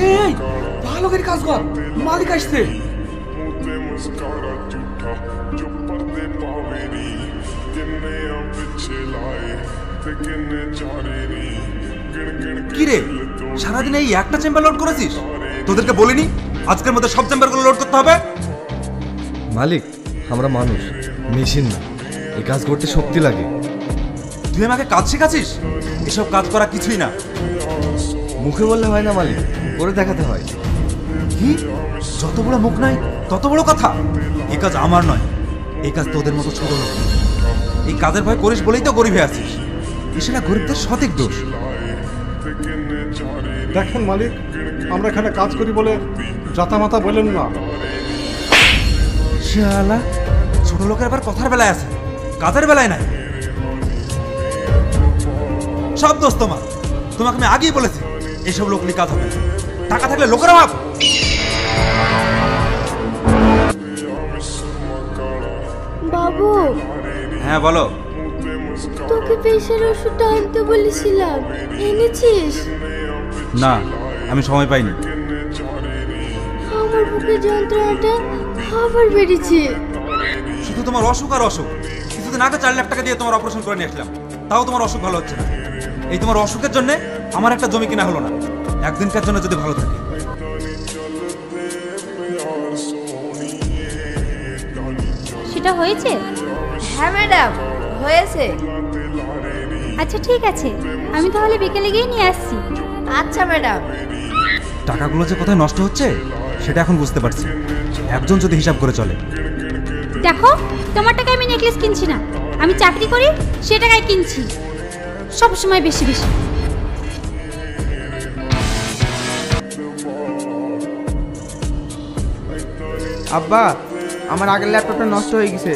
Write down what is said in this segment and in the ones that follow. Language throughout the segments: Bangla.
এই ভালো করে কাজ কর, মালিক আসছে। কি রে, সারাদিন এই একটা চেম্বার লোড করেছিস? তোদেরকে বলিনি আজকের মধ্যে সব চেম্বারগুলো লোড করতে হবে? মালিক, আমরা মানুষ, মেশিন না। এই কাজ করতে শক্তি লাগে। তুই আমাকে কাজ শেখাচ্ছিস? এসব কাজ করা কিছুই না। মুখে বললে হয় না মালিক, করে দেখাতে হয়। কি? যত বড় মুখ নাই তত বড় কথা। এই কাজ আমার নয়, এই কাজ তোদের মতো ছোট লোক। এই কাজের ভয় করিস বলেই তো গরিব হয়ে আছিস। সেটা গরিবদের সঠিক দোষ। দেখেন মালিক, আমরা এখানে কাজ করি বলে জাতামাতা বলেন না। শালা, ছোট লোকের আবার কথার বেলায় আছে, কাজের বেলায় নাই। সব দোষ তোমার। তোমাকে আমি আগেই বলেছি এইসব লোক নিয়ে কাজ হবে না। টাকা থাকলে লোকের অভাব। বাবু। হ্যাঁ বলো। তোকে প্রেশার ওষুধটা আনতে বলেছিলাম, এনেছিস? না, আমি সময় পাইনি। আমার বুকের যন্ত্রণাটা আবার বেড়েছে। শুধু তোমার অসুখ আর অসুখ। কিছুদিন আগে 4 লাখ টাকা দিয়ে তোমার অপারেশন করে নিয়ে আসলাম, তাও তোমার অসুখ ভালো হচ্ছে না। এই তোমার অসুখের জন্য আমার একটা জমি কিনা হলো না। একদিনকার জন্য যদি ভালো থাকে। সেটা হয়েছে? হ্যাঁ ম্যাডাম, হয়েছে। আচ্ছা ঠিক আছে, আমি তাহলে বিকেলে গিয়ে নিয়ে আসছি। আচ্ছা ম্যাডাম। টাকাগুলো যে কোথায় নষ্ট হচ্ছে সেটা এখন বুঝতে পারছি। একজন যদি হিসাব করে চলে। দেখো, তোমার টাকায় আমি নেকলেস কিনছি না, আমি চাকরি করি সে টাকায় কিনছি। সব সময় বেশি বেশি। আব্বা, আমার আগের ল্যাপটপটা নষ্ট হয়ে গেছে,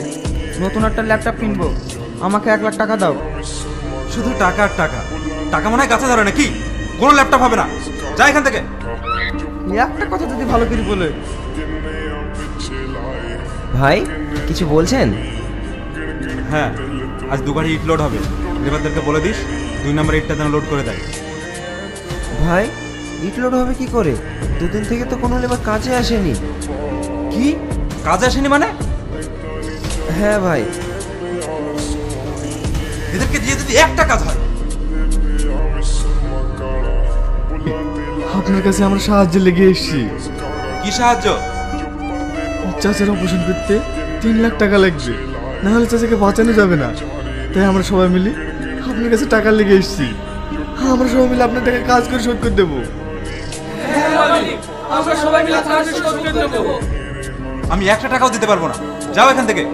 নতুন একটা ল্যাপটপ কিনবো। আমাকে 1 লাখ টাকা দাও। শুধু টাকা আর টাকা। টাকা মনে হয় গাছে ধরে নাকি? কোনো ল্যাপটপ হবে না, যা এখান থেকে। একটা কথা যদি ভালো করে বলে। ভাই কিছু বলছেন? হ্যাঁ, আজ 2 গাড়ি ইট লোড হবে। লেবারদেরকে বলে দিস 2 নম্বর ইটটা যেন লোড করে দেয়। ভাই ইট লোড হবে কি করে? 2 দিন থেকে তো কোনো লেবার কাজে আসেনি। কি কাজে আসেনি মানে? হ্যাঁ ভাই। এদেরকে দিয়ে যদি একটা কাজ হয়। আপনার কাছে আমরা সাহায্যে লেগে এসেছি। কি সাহায্য? চাচার অপারেশন করতে 3 লাখ টাকা লাগবে, না হলে চাচাকে বাঁচানো যাবে না। তাই আমরা সবাই মিলে আপনার কাছে টাকা লেগে এসেছি। আমরা সবাই মিলে আপনার টাকা কাজ করে শোধ করে দেবো। আমি 1 টাকাও দিতে পারবো না, যাও এখান থেকে।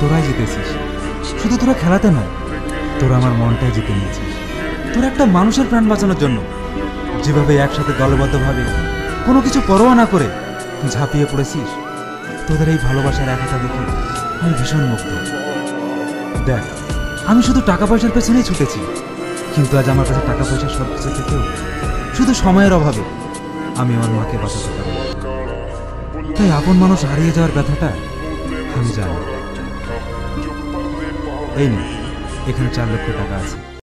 তোরাই জিতেছিস। শুধু তোরা খেলাতে নয়, তোরা আমার মনটাই জিতে নিয়েছিস। তোরা একটা মানুষের প্রাণ বাঁচানোর জন্য যেভাবে একসাথে দলবদ্ধভাবে কোনো কিছু পরোয়া না করে ঝাঁপিয়ে পড়েছিস, তোদের এই ভালোবাসার একতা দেখে আমি ভীষণ মুগ্ধ। দেখ, আমি শুধু টাকা পয়সার পেছনেই ছুটেছি, কিন্তু আজ আমার কাছে টাকা পয়সা সব কিছু থেকেও শুধু সময়ের অভাবে আমি আমার মাকে বাঁচাতে পারি। তাই আপন মানুষ হারিয়ে যাওয়ার ব্যথাটা আমি জানি। এই নে, এখানে 4 লক্ষ টাকা আছে।